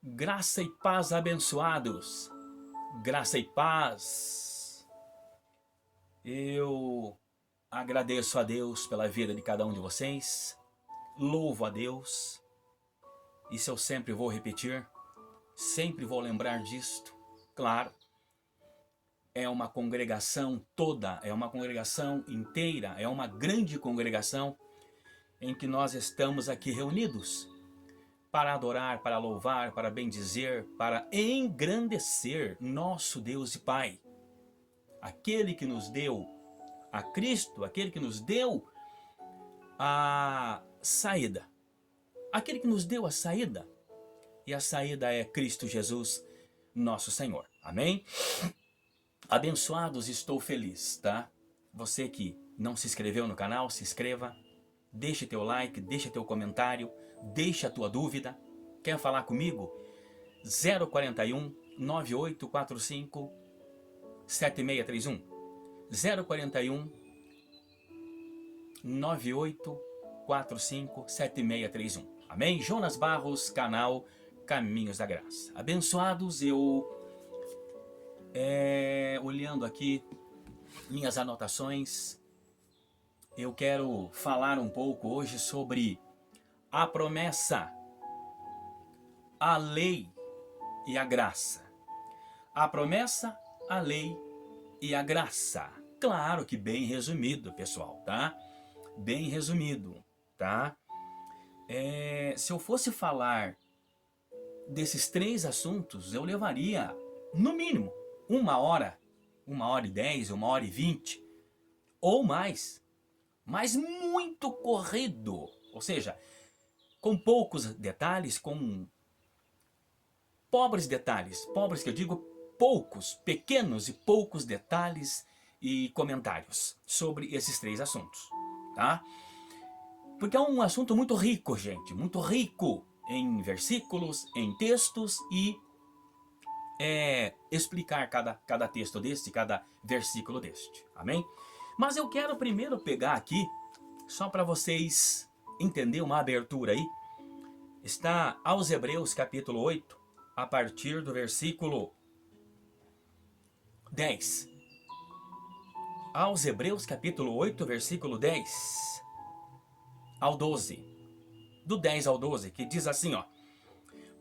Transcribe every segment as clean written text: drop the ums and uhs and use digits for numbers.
Graça e paz, abençoados. Graça e paz. Eu agradeço a Deus pela vida de cada um de vocês. Louvo a Deus. Isso eu sempre vou repetir. Sempre vou lembrar disto. Claro, é uma congregação toda, é uma congregação inteira, é uma grande congregação em que nós estamos aqui reunidos para adorar, para louvar, para bendizer, para engrandecer nosso Deus e Pai. Aquele que nos deu a Cristo, aquele que nos deu a saída. Aquele que nos deu a saída. E a saída é Cristo Jesus, nosso Senhor. Amém? Abençoados, estou feliz, tá? Você que não se inscreveu no canal, se inscreva. Deixe teu like, deixe teu comentário, deixe a tua dúvida. Quer falar comigo? 041 9845 7631. 041 9845 7631. Amém? Jonas Barros, canal Caminhos da Graça. Abençoados, eu olhando aqui minhas anotações, eu quero falar um pouco hoje sobre a promessa, a lei e a graça. A promessa, a lei e a graça. Claro que bem resumido, pessoal, tá? Bem resumido, tá? Se eu fosse falar desses três assuntos, eu levaria, no mínimo, 1 hora, 1h10, 1h20, ou mais. Mas muito corrido, ou seja, com poucos detalhes, com pobres detalhes, pobres que eu digo poucos, pequenos e poucos detalhes e comentários sobre esses três assuntos, tá? Porque é um assunto muito rico, gente, muito rico em versículos, em textos e explicar cada texto deste, cada versículo deste, amém? Mas eu quero primeiro pegar aqui, só para vocês entenderem uma abertura aí, está aos Hebreus capítulo 8, a partir do versículo 10. Aos Hebreus capítulo 8, versículo 10 ao 12. Do 10 ao 12, que diz assim, ó: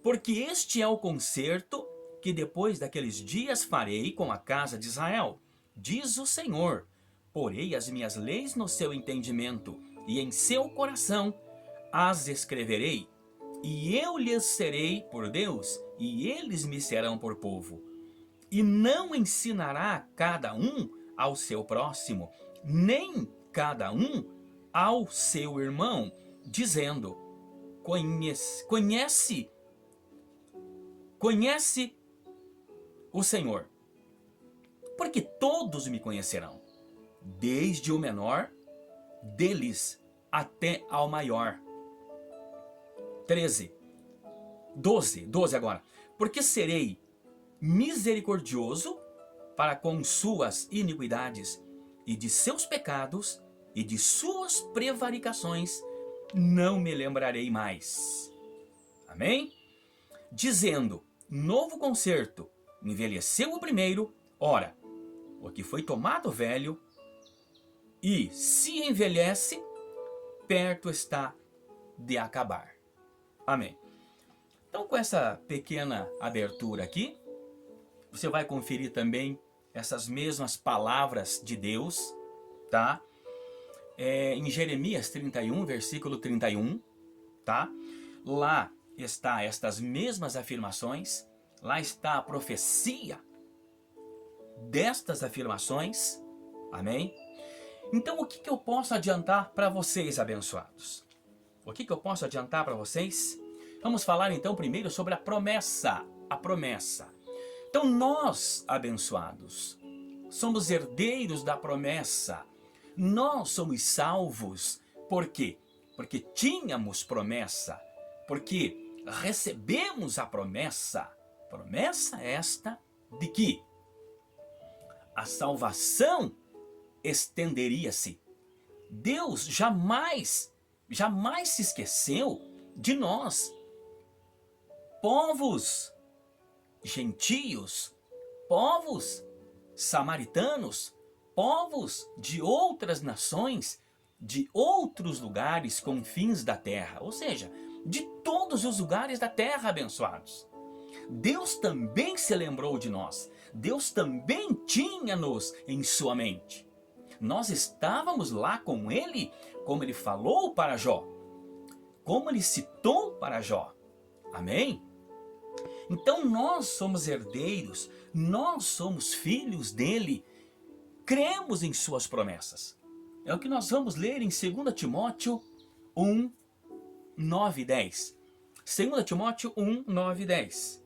Porque este é o concerto que depois daqueles dias farei com a casa de Israel, diz o Senhor. Porei as minhas leis no seu entendimento, e em seu coração as escreverei. E eu lhes serei por Deus, e eles me serão por povo. E não ensinará cada um ao seu próximo, nem cada um ao seu irmão, dizendo: Conhece o Senhor, porque todos me conhecerão, desde o menor deles até ao maior. 12 agora. Porque serei misericordioso para com suas iniquidades, e de seus pecados e de suas prevaricações não me lembrarei mais. Amém? Dizendo: novo concerto, envelheceu o primeiro, ora, o que foi tomado velho, e se envelhece, perto está de acabar. Amém. Então, com essa pequena abertura aqui, você vai conferir também essas mesmas palavras de Deus, tá? Em Jeremias 31, versículo 31, tá? Lá está estas mesmas afirmações, lá está a profecia destas afirmações, amém? Então, o que eu posso adiantar para vocês, abençoados? O que eu posso adiantar para vocês? Vamos falar então primeiro sobre a promessa. A promessa. Então nós, abençoados, somos herdeiros da promessa. Nós somos salvos. Por quê? Porque tínhamos promessa. Porque recebemos a promessa. Promessa esta de que a salvação estenderia-se. Deus jamais se esqueceu de nós. povos gentios, povos samaritanos, povos de outras nações, de outros lugares, confins da terra, ou seja, de todos os lugares da terra, abençoados. Deus também se lembrou de nós. Deus também tinha-nos em sua mente. Nós estávamos lá com Ele, como Ele falou para Jó, como Ele citou para Jó. Amém? Então nós somos herdeiros, nós somos filhos dEle, cremos em suas promessas. É o que nós vamos ler em 2 Timóteo 1, 9 e 10. 2 Timóteo 1, 9 e 10.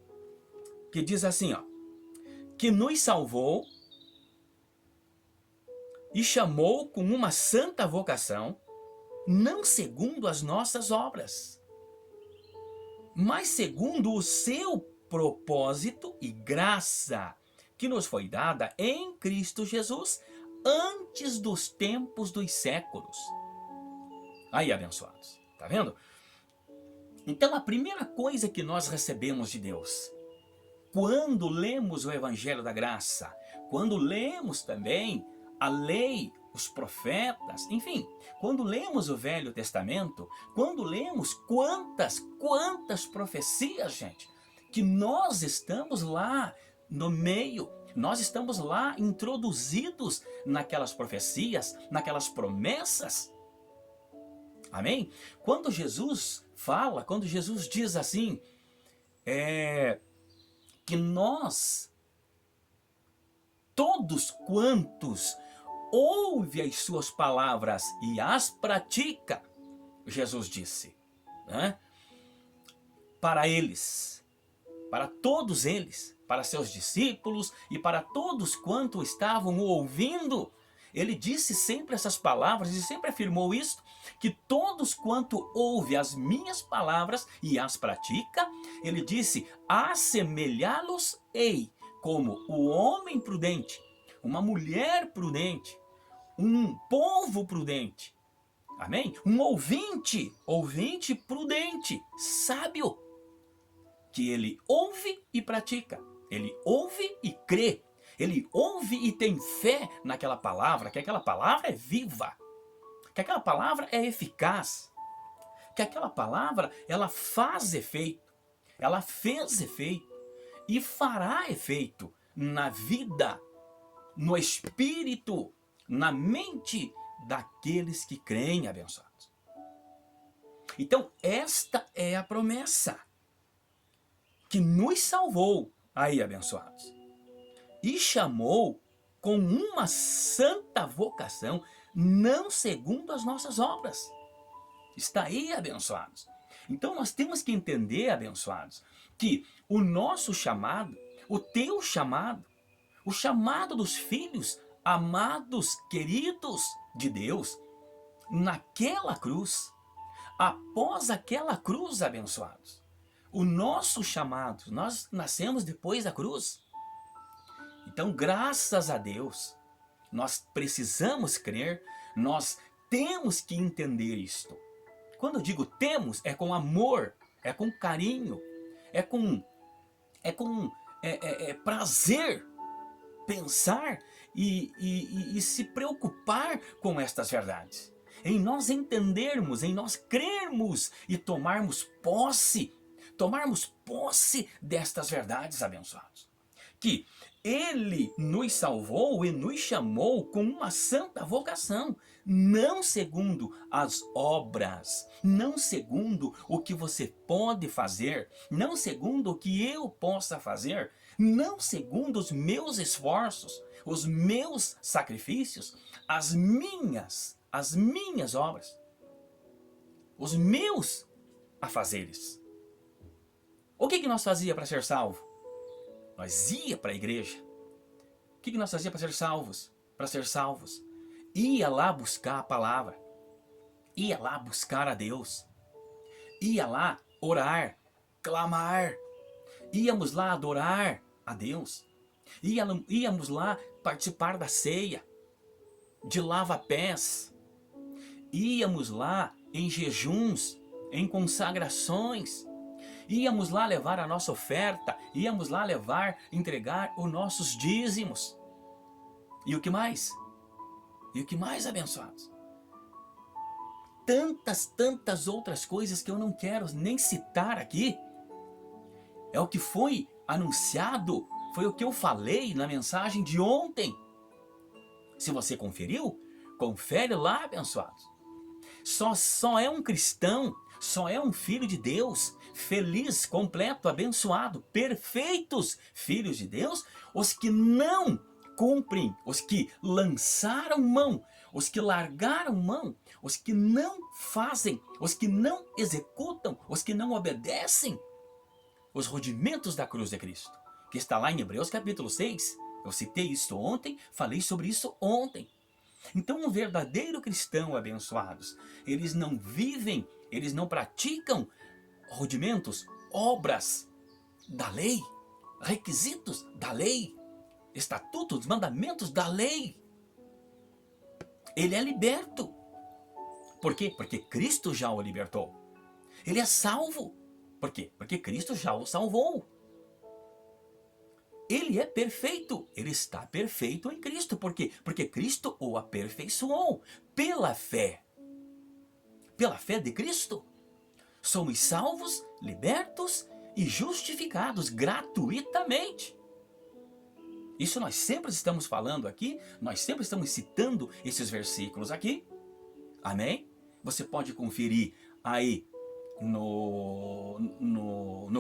Que diz assim, ó, que nos salvou e chamou com uma santa vocação, não segundo as nossas obras, mas segundo o seu propósito e graça, que nos foi dada em Cristo Jesus, antes dos tempos dos séculos. Aí, abençoados, tá vendo? Então a primeira coisa que nós recebemos de Deus, quando lemos o Evangelho da Graça, quando lemos também a lei, os profetas, enfim, quando lemos o Velho Testamento, quando lemos quantas profecias, gente, que nós estamos lá no meio, nós estamos lá introduzidos naquelas profecias, naquelas promessas. Amém? Quando Jesus fala, quando Jesus diz assim, que nós, todos quantos ouve as suas palavras e as pratica, Jesus disse, né? Para eles, para todos eles, para seus discípulos e para todos quanto estavam o ouvindo, ele disse sempre essas palavras e sempre afirmou isto, que todos quanto ouve as minhas palavras e as pratica, ele disse, assemelhá-los-ei como o homem prudente, uma mulher prudente, um povo prudente, amém? Um ouvinte prudente, sábio, que ele ouve e pratica, ele ouve e crê, ele ouve e tem fé naquela palavra, que aquela palavra é viva, que aquela palavra é eficaz, que aquela palavra ela faz efeito, ela fez efeito e fará efeito na vida, no espírito, na mente daqueles que creem, abençoados. Então esta é a promessa que nos salvou, aí abençoados, e chamou com uma santa vocação, não segundo as nossas obras. Está aí, abençoados. Então nós temos que entender, abençoados, que o nosso chamado, o teu chamado, o chamado dos filhos amados, queridos de Deus, naquela cruz, após aquela cruz, abençoados, o nosso chamado, nós nascemos depois da cruz. Então, graças a Deus, nós precisamos crer, nós temos que entender isto. Quando eu digo temos, é com amor, é com carinho, é com prazer pensar e se preocupar com estas verdades. Em nós entendermos, em nós crermos e tomarmos posse destas verdades, abençoados. Que Ele nos salvou e nos chamou com uma santa vocação, não segundo as obras, não segundo o que você pode fazer, não segundo o que eu possa fazer, não segundo os meus esforços, os meus sacrifícios, as minhas obras, os meus afazeres. O que nós fazia para ser salvo? Nós ia para a igreja. O que nós fazia para ser salvos? Para ser salvos, ia lá buscar a palavra, ia lá buscar a Deus, ia lá orar, clamar, íamos lá adorar a Deus, íamos lá participar da ceia, de lava-pés, íamos lá em jejuns, em consagrações, íamos lá levar a nossa oferta, íamos lá entregar os nossos dízimos. E o que mais? E o que mais, abençoados? Tantas outras coisas que eu não quero nem citar aqui. É o que foi anunciado, foi o que eu falei na mensagem de ontem. Se você conferiu, confere lá, abençoados. Só é um cristão, só é um filho de Deus, feliz, completo, abençoado, perfeitos filhos de Deus, os que não cumprem, os que lançaram mão, os que largaram mão, os que não fazem, os que não executam, os que não obedecem os rudimentos da cruz de Cristo, que está lá em Hebreus capítulo 6. Eu citei isso ontem, falei sobre isso ontem. Então um verdadeiro cristão, abençoados, eles não vivem, eles não praticam rudimentos, obras da lei, requisitos da lei, estatutos, mandamentos da lei. Ele é liberto. Por quê? Porque Cristo já o libertou. Ele é salvo. Por quê? Porque Cristo já o salvou. Ele é perfeito. Ele está perfeito em Cristo. Por quê? Porque Cristo o aperfeiçoou pela fé. Pela fé de Cristo. Somos salvos, libertos e justificados gratuitamente. Isso nós sempre estamos falando aqui, nós sempre estamos citando esses versículos aqui. Amém? Você pode conferir aí no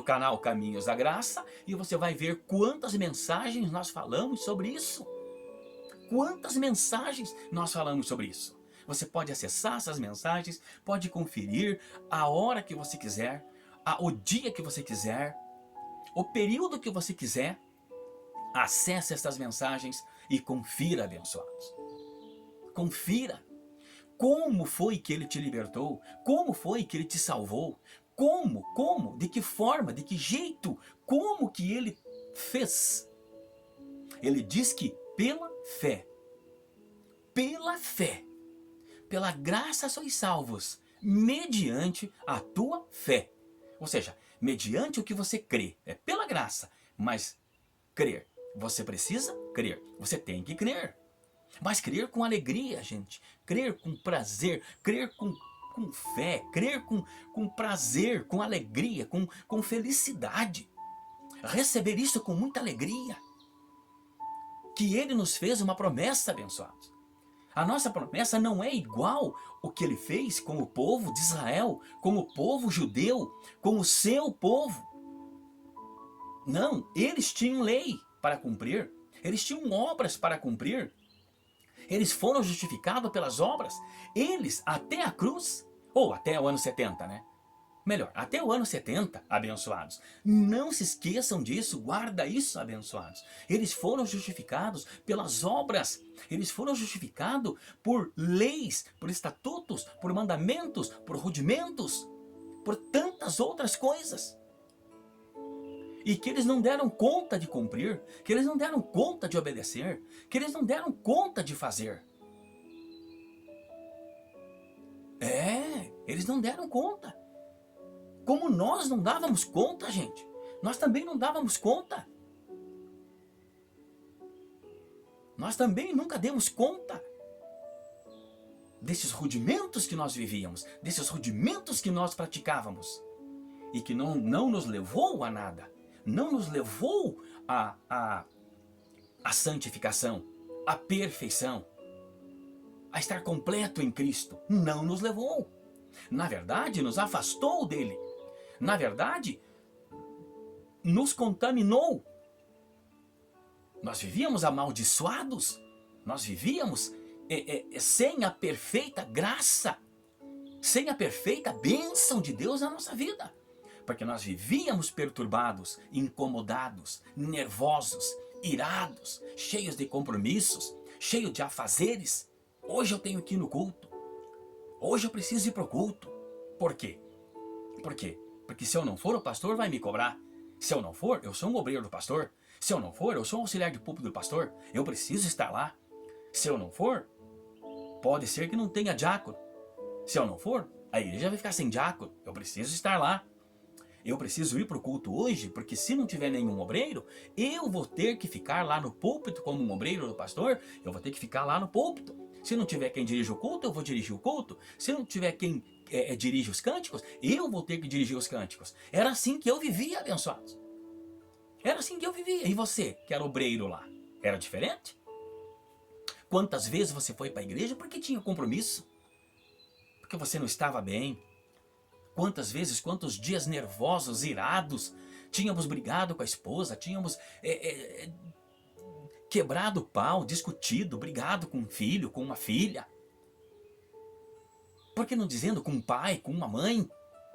canal Caminhos da Graça e você vai ver quantas mensagens nós falamos sobre isso. Quantas mensagens nós falamos sobre isso. Você pode acessar essas mensagens, pode conferir a hora que você quiser, o dia que você quiser, o período que você quiser. Acesse essas mensagens e confira, abençoados. Confira. Como foi que Ele te libertou? Como foi que Ele te salvou? Como? De que forma? De que jeito? Como que Ele fez? Ele diz que pela fé, pela graça sois salvos, mediante a tua fé. Ou seja, mediante o que você crê. É pela graça, mas crer. Você precisa crer. Você tem que crer. Mas crer com alegria, gente. Crer com prazer. Crer com fé. Crer com prazer, com alegria, com felicidade. Receber isso com muita alegria. Que Ele nos fez uma promessa, abençoados. A nossa promessa não é igual o que Ele fez com o povo de Israel, com o povo judeu, com o seu povo. Não, eles tinham lei para cumprir, eles tinham obras para cumprir, eles foram justificados pelas obras, eles até a cruz, ou até o ano 70, né? Melhor, até o ano 70, abençoados. Não se esqueçam disso, guarda isso, abençoados. Eles foram justificados pelas obras, eles foram justificados por leis, por estatutos, por mandamentos, por rudimentos, por tantas outras coisas. E que eles não deram conta de cumprir, que eles não deram conta de obedecer, que eles não deram conta de fazer. Eles não deram conta. Como nós não dávamos conta, gente. Nós também não dávamos conta. Nós também nunca demos conta desses rudimentos que nós vivíamos, desses rudimentos que nós praticávamos. E que não nos levou a nada. Não nos levou à santificação, à perfeição, a estar completo em Cristo. Não nos levou. Na verdade, nos afastou dele. Na verdade, nos contaminou. Nós vivíamos amaldiçoados. Nós vivíamos sem a perfeita graça, sem a perfeita bênção de Deus na nossa vida. Porque nós vivíamos perturbados, incomodados, nervosos, irados, cheios de compromissos, cheios de afazeres. Hoje eu tenho que ir no culto. Hoje eu preciso ir para o culto. Por quê? Por quê? Porque se eu não for, o pastor vai me cobrar. Se eu não for, eu sou um obreiro do pastor. Se eu não for, eu sou um auxiliar de púlpito do pastor. Eu preciso estar lá. Se eu não for, pode ser que não tenha diácono. Se eu não for, a igreja vai ficar sem diácono. Eu preciso estar lá. Eu preciso ir para o culto hoje, porque se não tiver nenhum obreiro, eu vou ter que ficar lá no púlpito como um obreiro do pastor, eu vou ter que ficar lá no púlpito. Se não tiver quem dirige o culto, eu vou dirigir o culto. Se não tiver quem dirige os cânticos, eu vou ter que dirigir os cânticos. Era assim que eu vivia, abençoados. Era assim que eu vivia. E você, que era obreiro lá, era diferente? Quantas vezes você foi para a igreja porque tinha compromisso? Porque você não estava bem? Quantas vezes, quantos dias nervosos, irados, tínhamos brigado com a esposa, tínhamos quebrado o pau, discutido, brigado com um filho, com uma filha. Por que não dizendo com um pai, com uma mãe?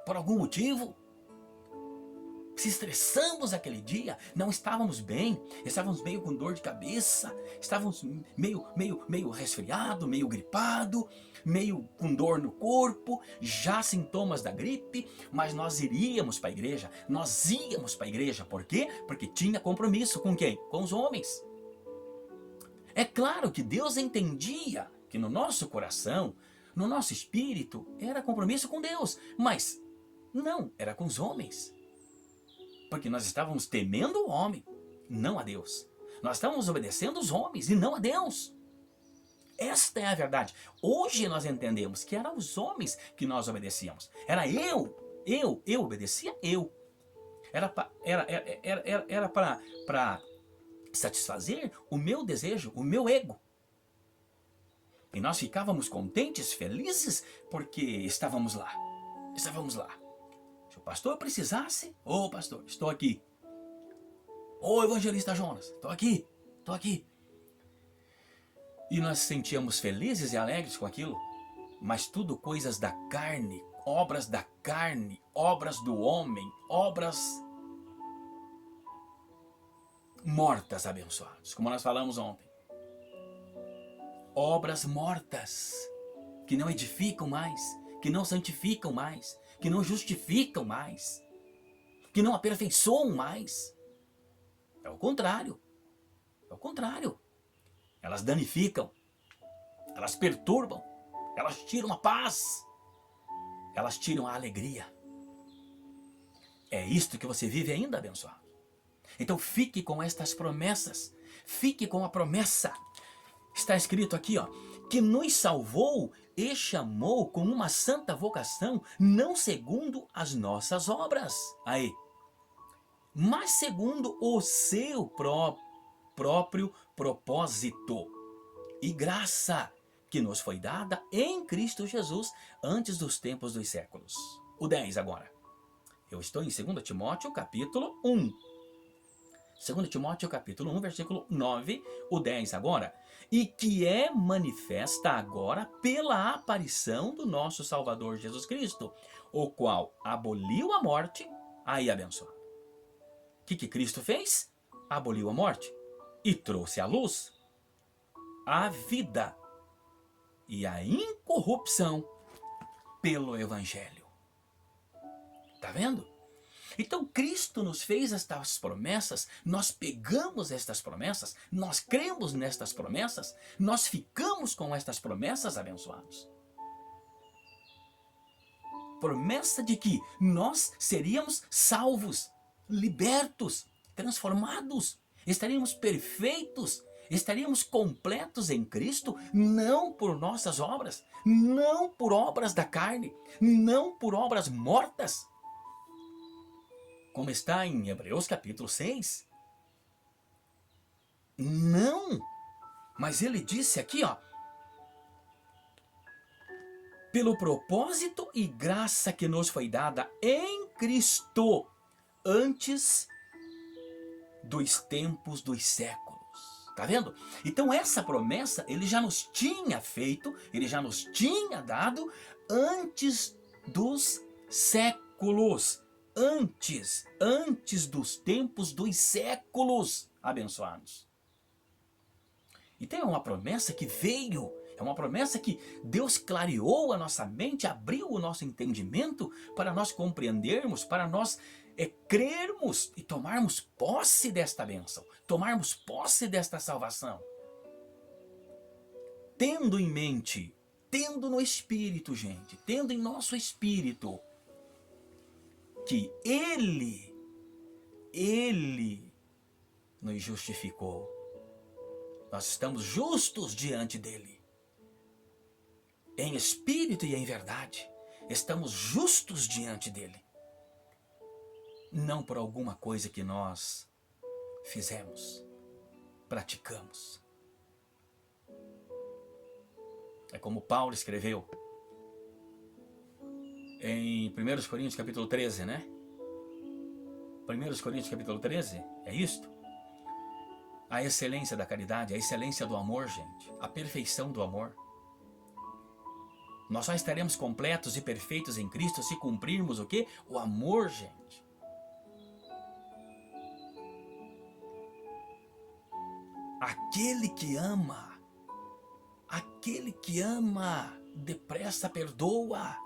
Por algum motivo? Se estressamos aquele dia, não estávamos bem, estávamos meio com dor de cabeça, estávamos meio resfriado, meio gripado, meio com dor no corpo, já sintomas da gripe, mas nós iríamos para a igreja, nós íamos para a igreja, por quê? Porque tinha compromisso com quem? Com os homens. É claro que Deus entendia que no nosso coração, no nosso espírito, era compromisso com Deus, mas não, era com os homens. Porque nós estávamos temendo o homem, não a Deus. Nós estávamos obedecendo os homens e não a Deus. Esta é a verdade. Hoje nós entendemos que eram os homens que nós obedecíamos. Era eu obedecia eu. Era para satisfazer o meu desejo, o meu ego. E nós ficávamos contentes, felizes, porque estávamos lá. Estávamos lá. Se o pastor precisasse, ô pastor, estou aqui. Ô evangelista Jonas, estou aqui, estou aqui. E nós sentíamos felizes e alegres com aquilo, mas tudo coisas da carne, obras do homem, obras mortas, abençoados, como nós falamos ontem. Obras mortas, que não edificam mais, que não santificam mais, que não justificam mais, que não aperfeiçoam mais. É o contrário. É o contrário. Elas danificam, elas perturbam, elas tiram a paz, elas tiram a alegria. É isto que você vive ainda, abençoado. Então fique com estas promessas, fique com a promessa. Está escrito aqui, ó, que nos salvou e chamou com uma santa vocação, não segundo as nossas obras. Aí. Mas segundo o seu próprio propósito e graça que nos foi dada em Cristo Jesus antes dos tempos dos séculos. O 10 agora. Eu estou em 2 Timóteo capítulo 1. 2 Timóteo capítulo 1, versículo 9, o 10 agora. E que é manifesta agora pela aparição do nosso Salvador Jesus Cristo, o qual aboliu a morte, aí abençoado. O que Cristo fez? Aboliu a morte e trouxe à luz a vida e a incorrupção pelo Evangelho. Tá vendo? Então Cristo nos fez estas promessas, nós pegamos estas promessas, nós cremos nestas promessas, nós ficamos com estas promessas, abençoados. Promessa de que nós seríamos salvos, libertos, transformados, estaríamos perfeitos, estaríamos completos em Cristo, não por nossas obras, não por obras da carne, não por obras mortas, como está em Hebreus capítulo 6. Não, mas ele disse aqui, ó, pelo propósito e graça que nos foi dada em Cristo, antes dos tempos dos séculos. Tá vendo? Então essa promessa ele já nos tinha feito, ele já nos tinha dado antes dos séculos. Antes dos tempos dos séculos, abençoados. Então é uma promessa que veio, é uma promessa que Deus clareou a nossa mente, abriu o nosso entendimento para nós compreendermos, para nós crermos e tomarmos posse desta bênção, tomarmos posse desta salvação. Tendo em mente, tendo no espírito, gente, tendo em nosso espírito que Ele nos justificou. Nós estamos justos diante dele. Em espírito e em verdade. Estamos justos diante dele. Não por alguma coisa que nós fizemos, praticamos. É como Paulo escreveu em 1 Coríntios capítulo 13, né? 1 Coríntios capítulo 13, é isto? A excelência da caridade, a excelência do amor, gente. A perfeição do amor. Nós só estaremos completos e perfeitos em Cristo se cumprirmos o quê? O amor, gente. Aquele que ama, depressa perdoa.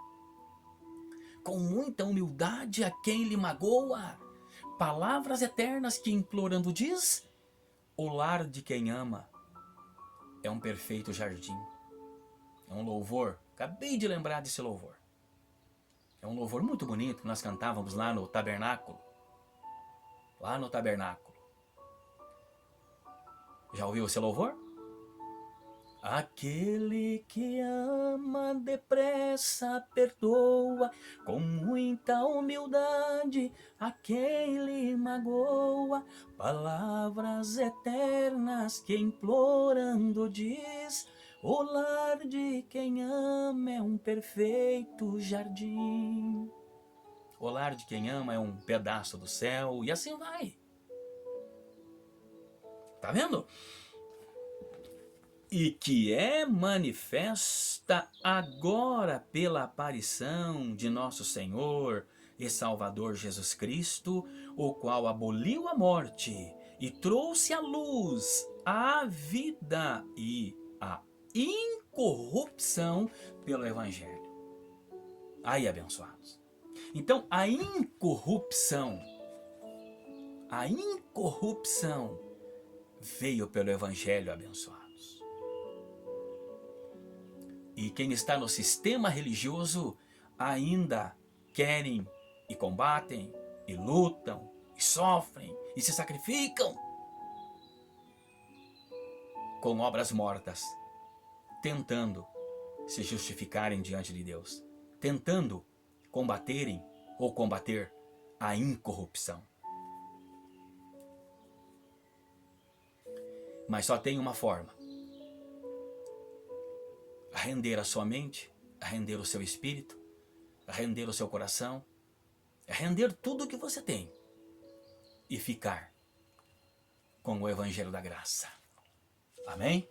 Com muita humildade a quem lhe magoa. Palavras eternas que implorando diz, o lar de quem ama é um perfeito jardim. É um louvor, acabei de lembrar desse louvor. É um louvor muito bonito que nós cantávamos lá no tabernáculo. Lá no tabernáculo. Já ouviu esse louvor? Aquele que ama depressa perdoa, com muita humildade a quem lhe magoa. Palavras eternas que implorando diz, o lar de quem ama é um perfeito jardim. O lar de quem ama é um pedaço do céu e assim vai. Tá vendo? E que é manifesta agora pela aparição de nosso Senhor e Salvador Jesus Cristo, o qual aboliu a morte e trouxe à luz a vida e a incorrupção pelo Evangelho. Aí, abençoados. Então, a incorrupção veio pelo Evangelho, abençoados. E quem está no sistema religioso ainda querem e combatem, e lutam, e sofrem, e se sacrificam com obras mortas, tentando se justificarem diante de Deus, tentando combaterem ou combater a incorrupção. Mas só tem uma forma: a render a sua mente, a render o seu espírito, a render o seu coração, a render tudo o que você tem e ficar com o Evangelho da Graça. Amém?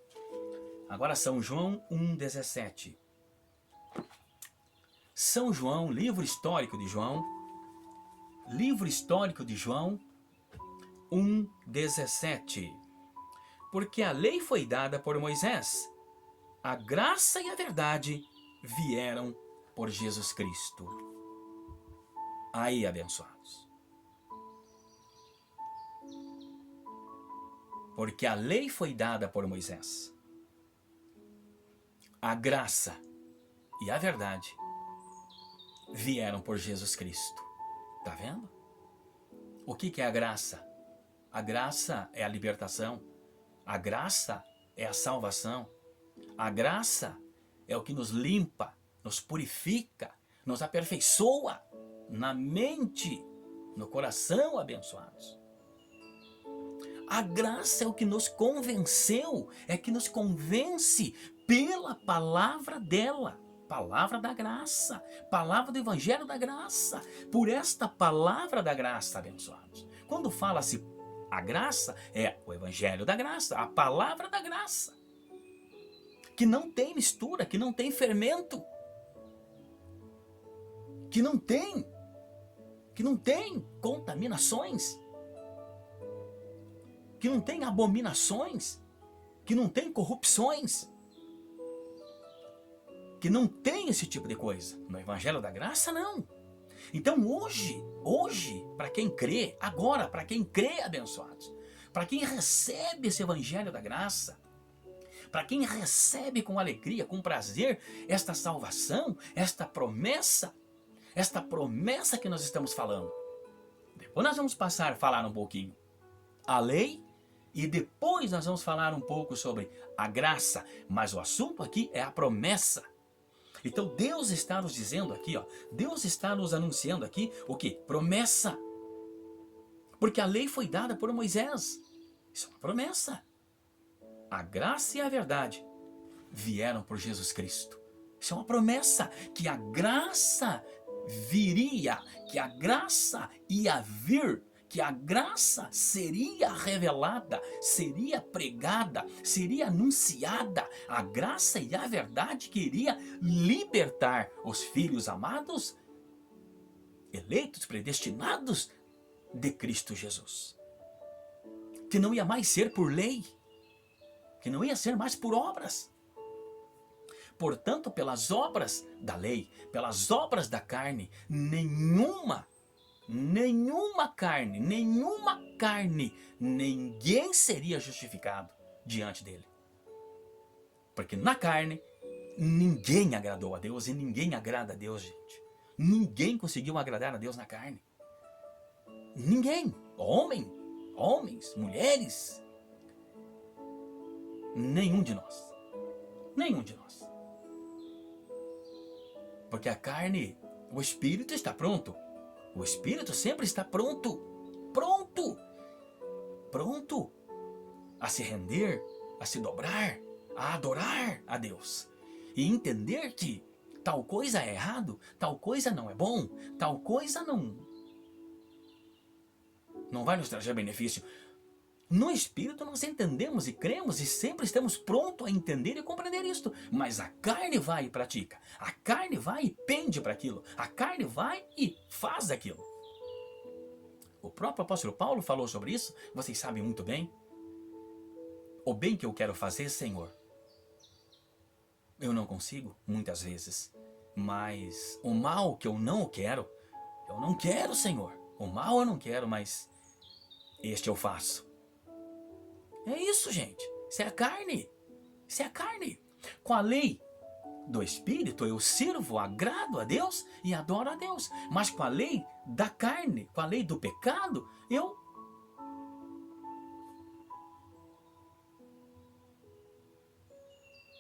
Agora São João 1,17. São João, livro histórico de João 1,17. Porque a lei foi dada por Moisés, a graça e a verdade vieram por Jesus Cristo. Aí, abençoados. Porque a lei foi dada por Moisés, a graça e a verdade vieram por Jesus Cristo. Tá vendo? O que é a graça? A graça é a libertação. A graça é a salvação. A graça é o que nos limpa, nos purifica, nos aperfeiçoa na mente, no coração, abençoados. A graça é o que nos convenceu, é que nos convence pela palavra dela, palavra da graça, palavra do Evangelho da Graça. Por esta palavra da graça, abençoados. Quando fala-se a graça, é o Evangelho da Graça, a palavra da graça. Que não tem mistura, que não tem fermento, que não tem contaminações, que não tem abominações, que não tem corrupções, que não tem esse tipo de coisa. No Evangelho da Graça, não. Então hoje, para quem crê, agora, para quem crê, abençoados, para quem recebe esse Evangelho da Graça, para quem recebe com alegria, com prazer, esta salvação, esta promessa, esta promessa que nós estamos falando. Depois nós vamos passar a falar um pouquinho a lei e depois nós vamos falar um pouco sobre a graça. Mas o assunto aqui é a promessa. Então Deus está nos dizendo aqui, ó, Deus está nos anunciando aqui o que? Promessa. Porque a lei foi dada por Moisés. Isso é uma promessa. A graça e a verdade vieram por Jesus Cristo. Isso é uma promessa, que a graça viria, que a graça ia vir, que a graça seria revelada, seria pregada, seria anunciada. A graça e a verdade que iria libertar os filhos amados, eleitos, predestinados de Cristo Jesus. Que não ia mais ser por lei, que não ia ser mais por obras. Portanto, pelas obras da lei, pelas obras da carne, nenhuma carne, ninguém seria justificado diante dele. Porque na carne, ninguém agradou a Deus e ninguém agrada a Deus, gente. Ninguém conseguiu agradar a Deus na carne. Ninguém. Homens, mulheres. Nenhum de nós. Nenhum de nós. Porque a carne, o espírito está pronto. O espírito sempre está pronto. Pronto a se render, a se dobrar, a adorar a Deus. E entender que tal coisa é errado, tal coisa não é bom, tal coisa não vai nos trazer benefício. No Espírito nós entendemos e cremos e sempre estamos prontos a entender e compreender isto. Mas a carne vai e pratica. A carne vai e pende para aquilo. A carne vai e faz aquilo. O próprio apóstolo Paulo falou sobre isso. Vocês sabem muito bem. O bem que eu quero fazer, Senhor, eu não consigo, muitas vezes. Mas o mal que eu não quero, Senhor. O mal eu não quero, mas este eu faço. É isso, gente. Isso é a carne. Isso é a carne. Com a lei do Espírito, eu sirvo, agrado a Deus e adoro a Deus. Mas com a lei da carne, com a lei do pecado, eu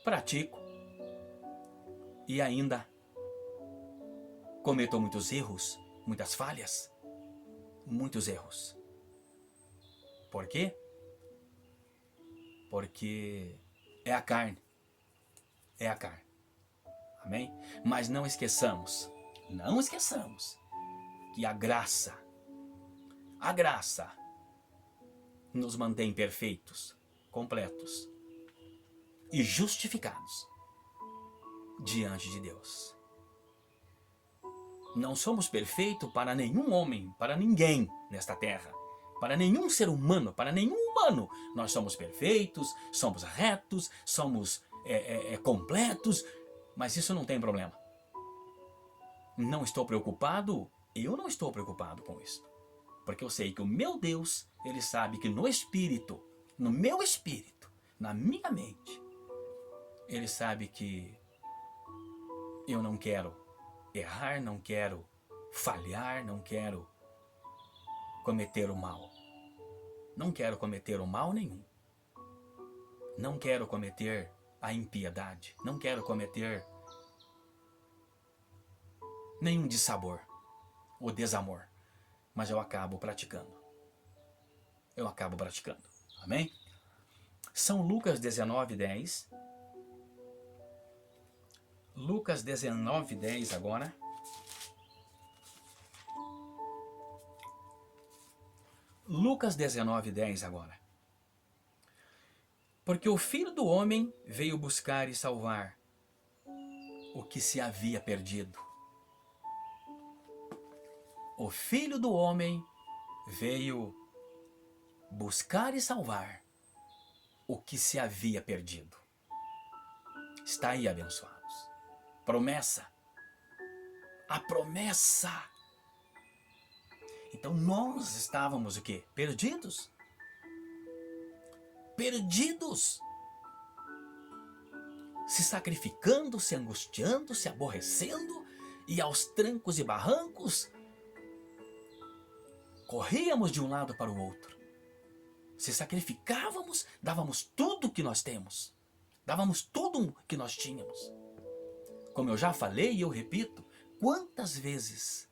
pratico. E ainda cometo muitos erros, muitas falhas. Muitos erros. Por quê? Porque é a carne. É a carne. Amém? Mas não esqueçamos que a graça nos mantém perfeitos, completos e justificados diante de Deus. Não somos perfeitos para nenhum homem, para ninguém nesta terra. Para nenhum ser humano, para nenhum humano, nós somos perfeitos, somos retos, somos completos, mas isso não tem problema. Não estou preocupado, eu não estou preocupado com isso. Porque eu sei que o meu Deus, Ele sabe que no Espírito, no meu Espírito, na minha mente, Ele sabe que eu não quero errar, não quero falhar, não quero cometer o mal. Não quero cometer o mal nenhum. Não quero cometer a impiedade. Não quero cometer nenhum dissabor ou desamor. Mas eu acabo praticando. Amém? São Lucas 19:10. Lucas 19:10 agora. Lucas 19:10 agora. Porque o Filho do Homem veio buscar e salvar o que se havia perdido. O Filho do Homem veio buscar e salvar o que se havia perdido. Está aí, abençoados. Promessa. A promessa. Então nós estávamos o quê? Perdidos. Se sacrificando, se angustiando, se aborrecendo, e aos trancos e barrancos, corríamos de um lado para o outro. Se sacrificávamos, dávamos tudo o que nós temos. Dávamos tudo o que nós tínhamos. Como eu já falei e eu repito, quantas vezes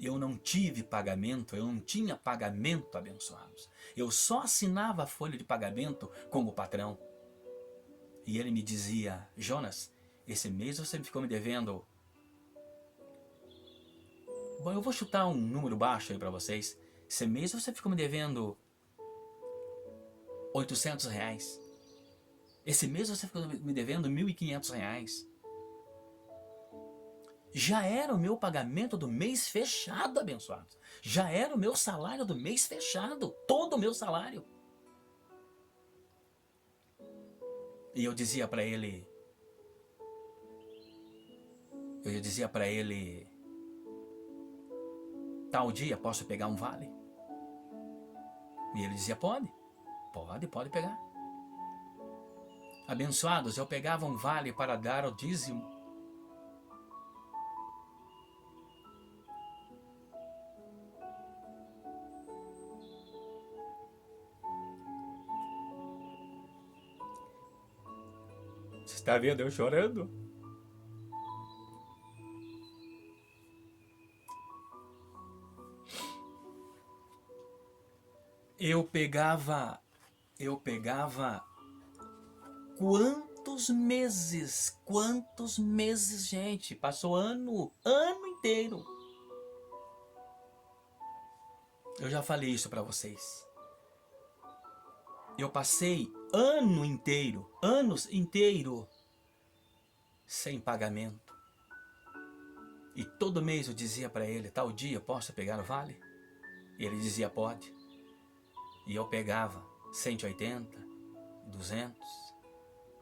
eu não tive pagamento, eu não tinha pagamento, abençoados. Eu só assinava a folha de pagamento com o patrão. E ele me dizia, Jonas, esse mês você ficou me devendo... Bom, eu vou chutar um número baixo aí para vocês. Esse mês você ficou me devendo R$800. Esse mês você ficou me devendo R$1.500. Já era o meu pagamento do mês fechado, abençoados. Já era o meu salário do mês fechado. Todo o meu salário. E eu dizia para ele... Tal dia posso pegar um vale? E ele dizia, pode pegar. Abençoados, eu pegava um vale para dar o dízimo. Você está vendo eu chorando? Eu pegava quantos meses, gente, passou ano inteiro. Eu já falei isso para vocês. Eu passei anos inteiro, sem pagamento. E todo mês eu dizia para ele, tal dia posso pegar o vale? E ele dizia, pode. E eu pegava 180, 200,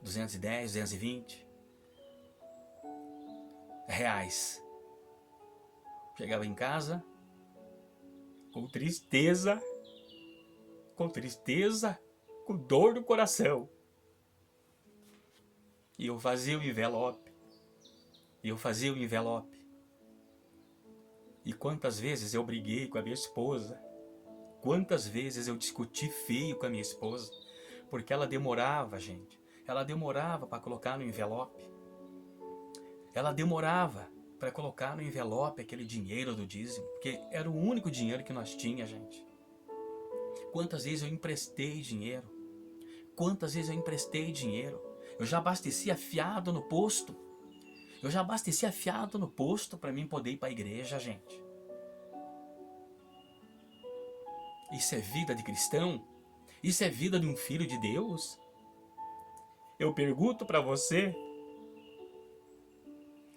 210, 220 reais. Chegava em casa com tristeza, com dor no coração. E eu fazia o envelope. E quantas vezes eu briguei com a minha esposa. Quantas vezes eu discuti feio com a minha esposa. Porque ela demorava, gente. Ela demorava para colocar no envelope. Ela demorava para colocar no envelope aquele dinheiro do dízimo. Porque era o único dinheiro que nós tínhamos, gente. Quantas vezes eu emprestei dinheiro. Eu já abastecia fiado no posto. Para mim poder ir para a igreja, gente. Isso é vida de cristão? Isso é vida de um filho de Deus? Eu pergunto para você,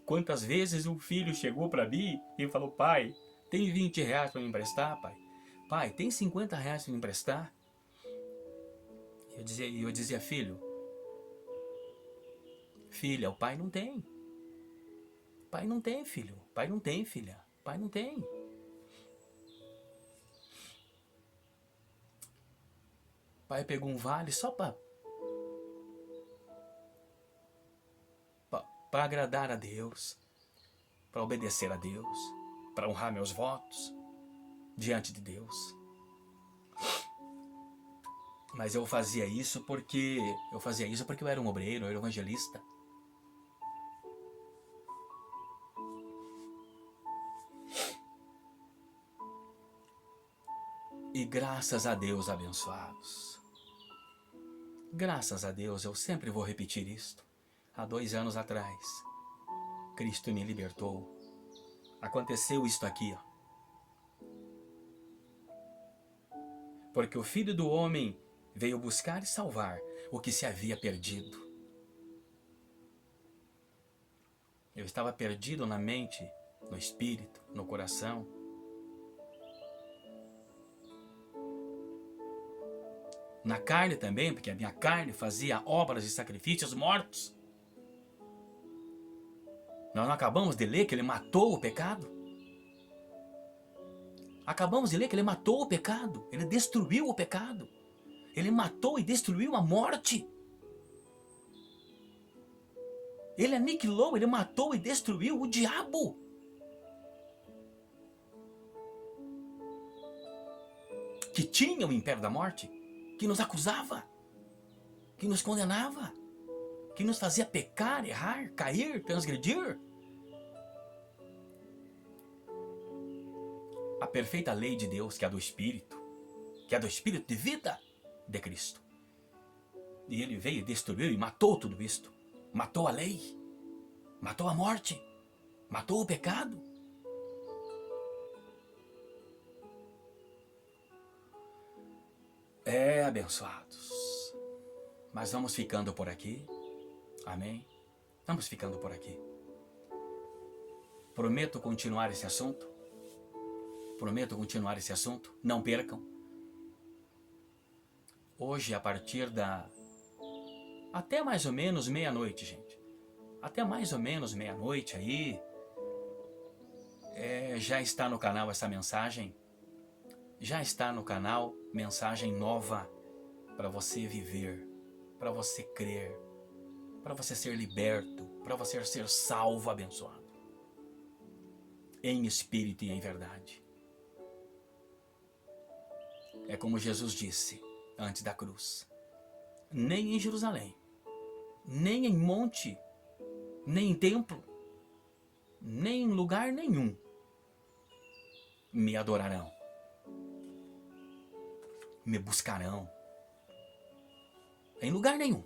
quantas vezes um filho chegou para mim e falou, pai, tem 20 reais para me emprestar, pai? Pai, tem 50 reais para me emprestar? Eu dizia, filha, o pai não tem. Pai não tem, filho. Pai não tem, filha. Pai não tem. Pai pegou um vale só para agradar a Deus, para obedecer a Deus, para honrar meus votos diante de Deus. Mas eu fazia isso porque eu era um obreiro, eu era um evangelista. E graças a Deus, abençoados. Graças a Deus, eu sempre vou repetir isto. Há 2 anos atrás, Cristo me libertou. Aconteceu isto aqui, ó. Porque o Filho do Homem veio buscar e salvar o que se havia perdido. Eu estava perdido na mente, no espírito, no coração. Na carne também, porque a minha carne fazia obras e sacrifícios mortos. Nós não acabamos de ler que ele matou o pecado? Acabamos de ler que ele matou o pecado. Ele destruiu o pecado. Ele matou e destruiu a morte. Ele aniquilou, ele matou e destruiu o diabo. Que tinha o império da morte, que nos acusava, que nos condenava, que nos fazia pecar, errar, cair, transgredir. A perfeita lei de Deus, que é do Espírito de vida de Cristo. E ele veio e destruiu e matou tudo isto. Matou a lei, matou a morte, matou o pecado. Abençoados. Mas vamos ficando por aqui. Amém? Vamos ficando por aqui. Prometo continuar esse assunto. Prometo continuar esse assunto. Não percam. Hoje, a partir até mais ou menos meia-noite, gente. Até mais ou menos meia-noite aí. Já está no canal essa mensagem. Já está no canal mensagem nova para você viver, para você crer, para você ser liberto, para você ser salvo, abençoado. Em espírito e em verdade. É como Jesus disse antes da cruz. Nem em Jerusalém, nem em monte, nem em templo, nem em lugar nenhum me adorarão. Me buscarão. Em lugar nenhum.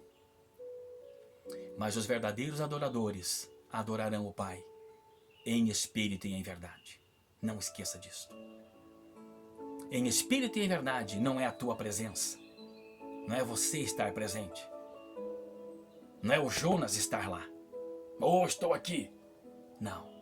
Mas os verdadeiros adoradores adorarão o Pai em espírito e em verdade. Não esqueça disso. Em espírito e em verdade não é a tua presença. Não é você estar presente. Não é o Jonas estar lá. Oh, estou aqui. Não.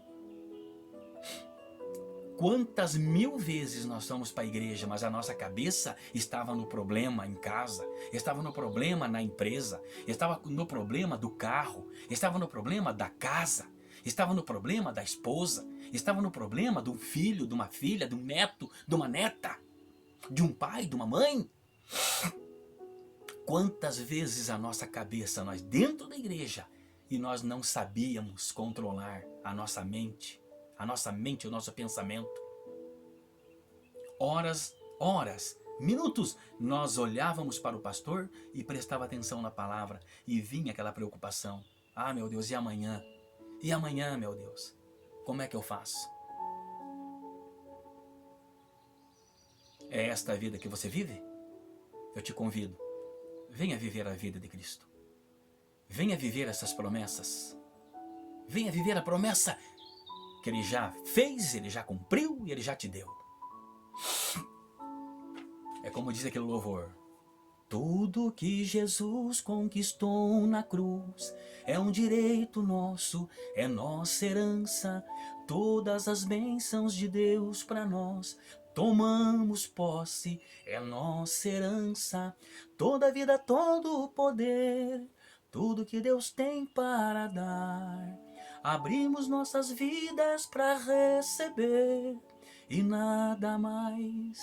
Quantas mil vezes nós fomos para a igreja, mas a nossa cabeça estava no problema em casa, estava no problema na empresa, estava no problema do carro, estava no problema da casa, estava no problema da esposa, estava no problema de um filho, de uma filha, de um neto, de uma neta, de um pai, de uma mãe. Quantas vezes a nossa cabeça, nós dentro da igreja, e nós não sabíamos controlar a nossa mente, o nosso pensamento. Horas, minutos, nós olhávamos para o pastor e prestava atenção na palavra e vinha aquela preocupação. Ah, meu Deus, e amanhã? E amanhã, meu Deus? Como é que eu faço? É esta a vida que você vive? Eu te convido. Venha viver a vida de Cristo. Venha viver essas promessas. Venha viver a promessa que Ele já fez, Ele já cumpriu e Ele já te deu. É como diz aquele louvor. Tudo que Jesus conquistou na cruz é um direito nosso, é nossa herança. Todas as bênçãos de Deus para nós tomamos posse, é nossa herança. Toda a vida, todo o poder, tudo que Deus tem para dar. Abrimos nossas vidas para receber e nada mais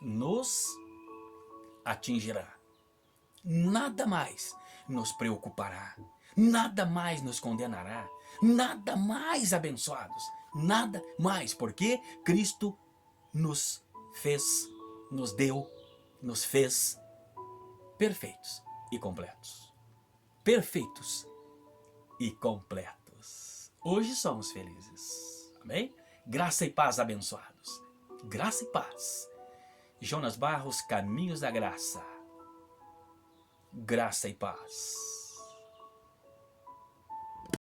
nos atingirá. Nada mais nos preocupará. Nada mais nos condenará. Nada mais, abençoados. Nada mais, porque Cristo nos fez, nos deu, nos fez perfeitos e completos. Perfeitos e completos. Hoje somos felizes. Amém? Graça e paz, abençoados. Graça e paz. Jonas Barros, Caminhos da Graça. Graça e paz.